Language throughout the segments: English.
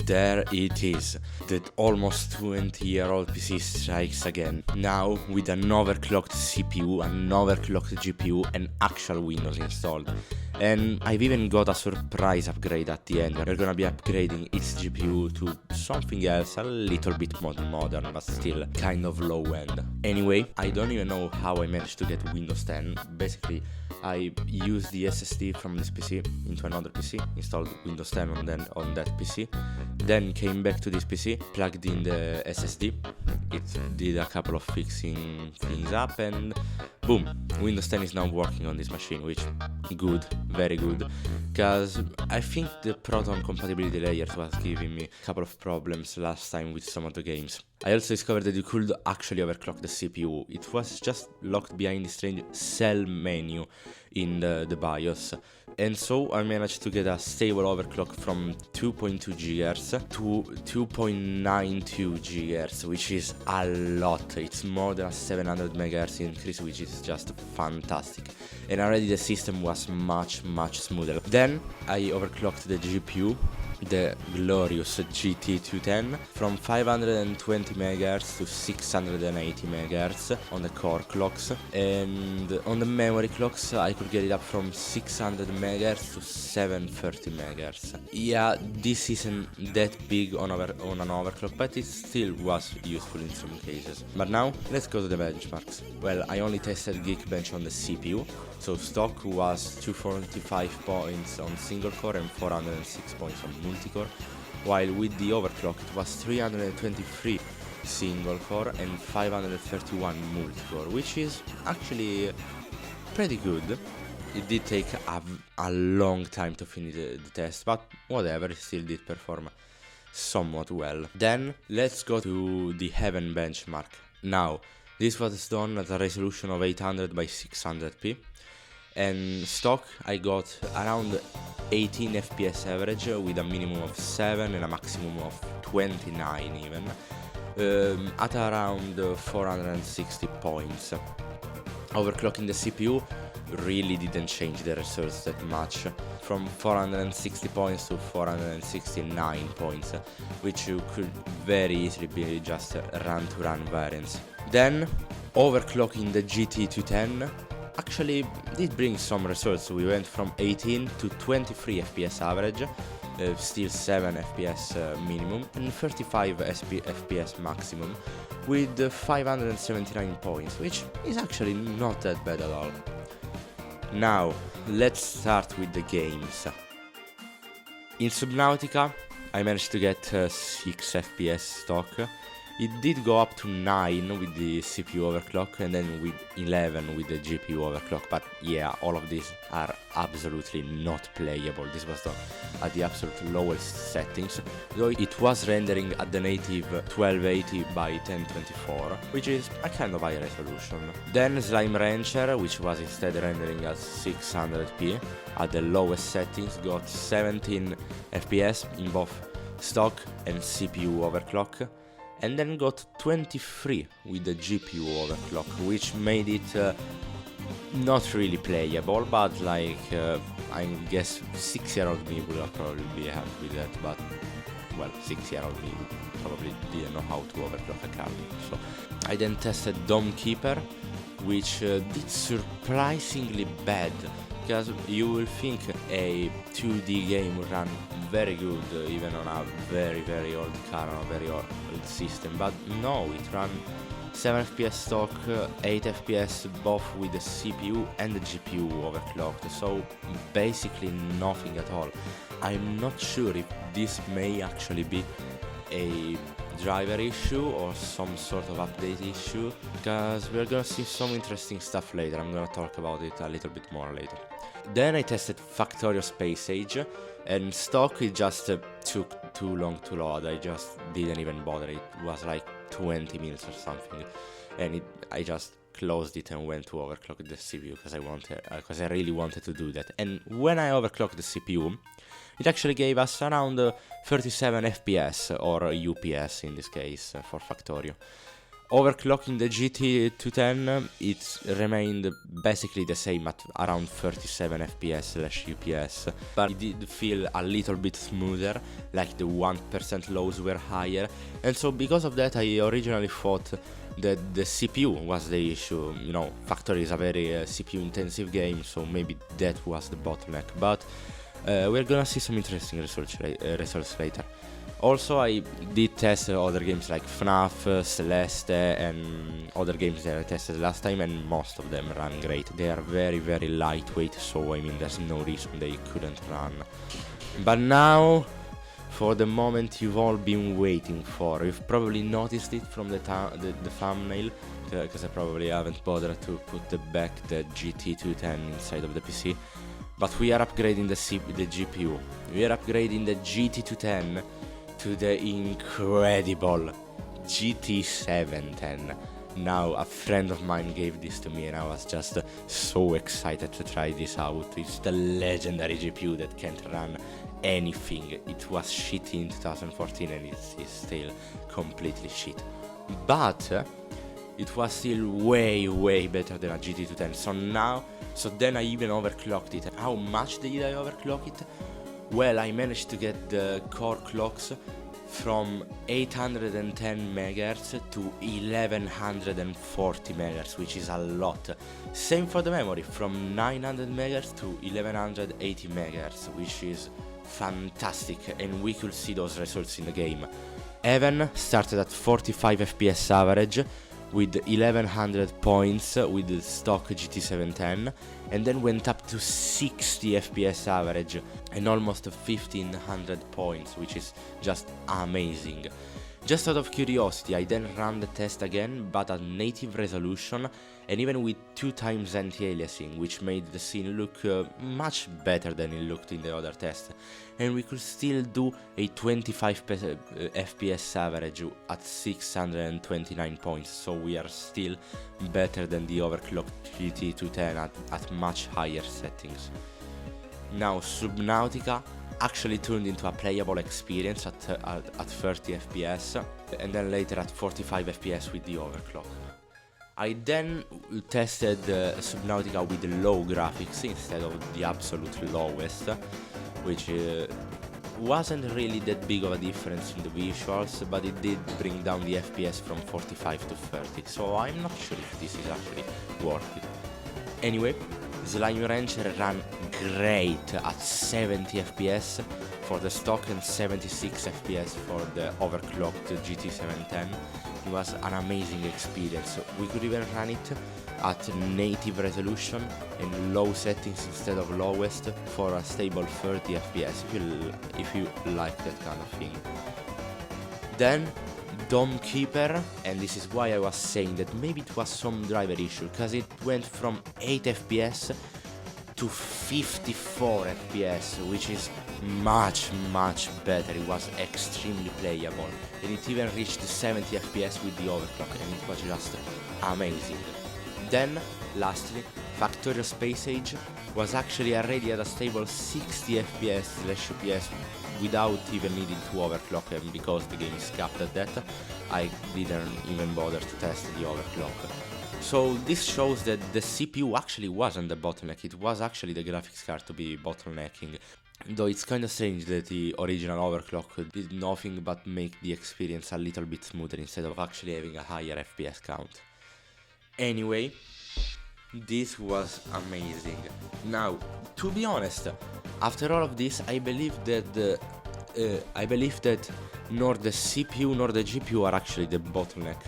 there it is. That almost 20-year-old PC strikes again. Now with an overclocked CPU, an overclocked GPU and actual Windows installed. And I've even got a surprise upgrade at the end. We're gonna be upgrading its GPU to something else, a little bit more modern, but still kind of low end. Anyway, I don't even know how I managed to get Windows 10. Basically, I used the SSD from this PC into another PC, installed Windows 10 on that PC, then came back to this PC, plugged in the SSD, it did a couple of fixing things up, and boom, Windows 10 is now working on this machine, which good, very good, because I think the Proton compatibility layers was giving me a couple of problems last time with some of the games. I also discovered that you could actually overclock the CPU. It was just locked behind this strange cell menu in the BIOS. And so I managed to get a stable overclock from 2.2 GHz to 2.92 GHz, which is a lot. It's more than a 700 MHz increase, which is just fantastic. And already the system was much smoother. Then I overclocked the GPU, the glorious GT210, from 520 MHz to 680 MHz on the core clocks, and on the memory clocks I could get it up from 600 MHz to 730 MHz. Yeah, this isn't that big on an overclock, but it still was useful in some cases. But now, let's go to the benchmarks. Well, I only tested Geekbench on the CPU, so stock was 245 points on single core and 406 points on multicore, while with the overclock it was 323 single core and 531 multicore, which is actually pretty good. It did take a long time to finish the test, but whatever, it still did perform somewhat well. Then let's go to the Heaven benchmark. Now, this was done at a resolution of 800 by 600p, and stock I got around 18 FPS average with a minimum of 7 and a maximum of 29 even, at around 460 points. Overclocking the CPU really didn't change the results that much, from 460 points to 469 points, which you could very easily be just run-to-run variance. Then, overclocking the GT210 actually did bring some results. We went from 18 to 23 FPS average, still 7 FPS minimum, and 35 FPS maximum, with 579 points, which is actually not that bad at all. Now, let's start with the games. In Subnautica, I managed to get 6 FPS stock. It did go up to 9 with the CPU overclock, and then with 11 with the GPU overclock, but yeah, all of these are absolutely not playable. This was done at the absolute lowest settings, though it was rendering at the native 1280 by 1024, which is a kind of high resolution. Then Slime Rancher, which was instead rendering at 600p at the lowest settings, got 17 FPS in both stock and CPU overclock, and then got 23 with the GPU overclock, which made it not really playable, but like I guess 6-year-old me would have probably be happy with that, but well, 6-year-old me probably didn't know how to overclock a card. So I then tested Dome Keeper, which did surprisingly bad, because you will think a 2D game would run very good even on a very old car, on a very old system, but no, it ran 7 FPS stock, 8 FPS both with the CPU and the GPU overclocked, so basically nothing at all. I'm not sure if this may actually be a driver issue or some sort of update issue, because we're gonna see some interesting stuff later. I'm gonna talk about it a little bit more later. Then I tested Factorio Space Age, and stock it just took too long to load. I just didn't even bother. It was like 20 minutes or something, and I just closed it and went to overclock the CPU because I really wanted to do that. And when I overclocked the CPU, it actually gave us around 37 FPS or UPS in this case for Factorio. Overclocking the GT210, it remained basically the same at around 37 FPS/UPS, but it did feel a little bit smoother, like the 1% lows were higher, and so because of that I originally thought that the CPU was the issue. You know, Factory is a very CPU intensive game, so maybe that was the bottleneck, but we're gonna see some interesting results later. Also, I did test other games like FNAF, Celeste, and other games that I tested last time, and most of them ran great. They are very, very lightweight, so I mean, there's no reason they couldn't run. But now, for the moment you've all been waiting for. You've probably noticed it from the thumbnail, because I probably haven't bothered to put the GT210 inside of the PC. But we are upgrading the GPU. We are upgrading the GT210 to the incredible GT710. Now, a friend of mine gave this to me and I was just so excited to try this out. It's the legendary GPU that can't run anything. It was shitty in 2014 and it is still completely shit. But it was still way better than a GT210. So then I even overclocked it. How much did I overclock it? Well, I managed to get the core clocks from 810 MHz to 1140 MHz, which is a lot. Same for the memory, from 900 MHz to 1180 MHz, which is fantastic, and we could see those results in the game. Even started at 45 FPS average with 1100 points with the stock GT710, and then went up to 60 FPS average and almost 1500 points, which is just amazing. Just out of curiosity, I then ran the test again, but at native resolution and even with 2x anti-aliasing, which made the scene look much better than it looked in the other test. And we could still do a 25 FPS average at 629 points, so we are still better than the overclocked GT210 at much higher settings. Now, Subnautica actually turned into a playable experience at 30 FPS, and then later at 45 FPS with the overclock. I then tested Subnautica with low graphics instead of the absolute lowest, which wasn't really that big of a difference in the visuals, but it did bring down the FPS from 45 to 30, so I'm not sure if this is actually worth it. Anyway, Slime Rancher ran great at 70 FPS for the stock and 76 FPS for the overclocked GT710. It was an amazing experience. We could even run it at native resolution in low settings instead of lowest for a stable 30 FPS if you like that kind of thing. Then Dome Keeper, and this is why I was saying that maybe it was some driver issue, because it went from 8 FPS to 54 FPS, which is much better. It was extremely playable, and it even reached 70 FPS with the overclock, and it was just amazing. Then, lastly, Factorio Space Age was actually already at a stable 60 FPS/UPS without even needing to overclock, and because the game is capped at that, I didn't even bother to test the overclock. So this shows that the CPU actually wasn't the bottleneck, it was actually the graphics card to be bottlenecking. Though it's kinda strange that the original overclock did nothing but make the experience a little bit smoother instead of actually having a higher FPS count. Anyway, this was amazing. Now, to be honest, after all of this, I believe that nor the CPU nor the GPU are actually the bottleneck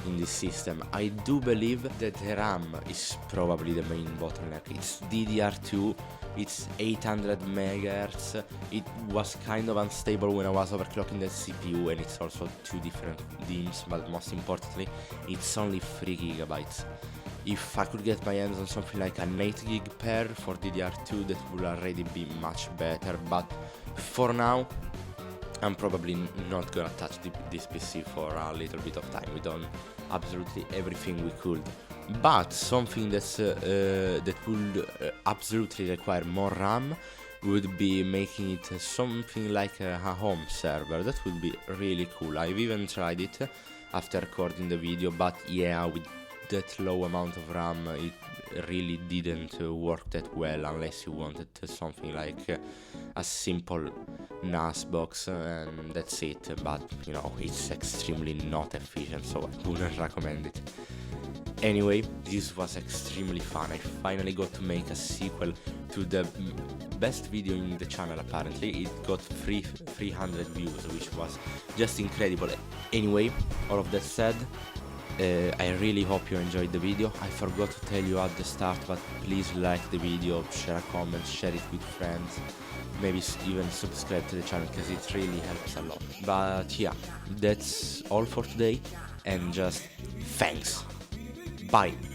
in this system. I do believe that the RAM is probably the main bottleneck. It's DDR2, it's 800 MHz, it was kind of unstable when I was overclocking the CPU, and it's also 2 different DIMMs, but most importantly, it's only 3 GB. If I could get my hands on something like an 8 GB pair for DDR2, that would already be much better, but for now, I'm probably not gonna touch this PC for a little bit of time. We've done absolutely everything we could. But something that would absolutely require more RAM would be making it something like a home server. That would be really cool. I've even tried it after recording the video, but yeah, with that low amount of RAM it really didn't work that well, unless you wanted something like a simple NAS box and that's it. But you know, it's extremely not efficient, so I wouldn't recommend it. Anyway, this was extremely fun. I finally got to make a sequel to the best video in the channel. Apparently it got 300 views, which was just incredible. Anyway, all of that said, I really hope you enjoyed the video. I forgot to tell you at the start, but please like the video, share a comment, share it with friends, maybe even subscribe to the channel, because it really helps a lot. But yeah, that's all for today, and just thanks. Bye.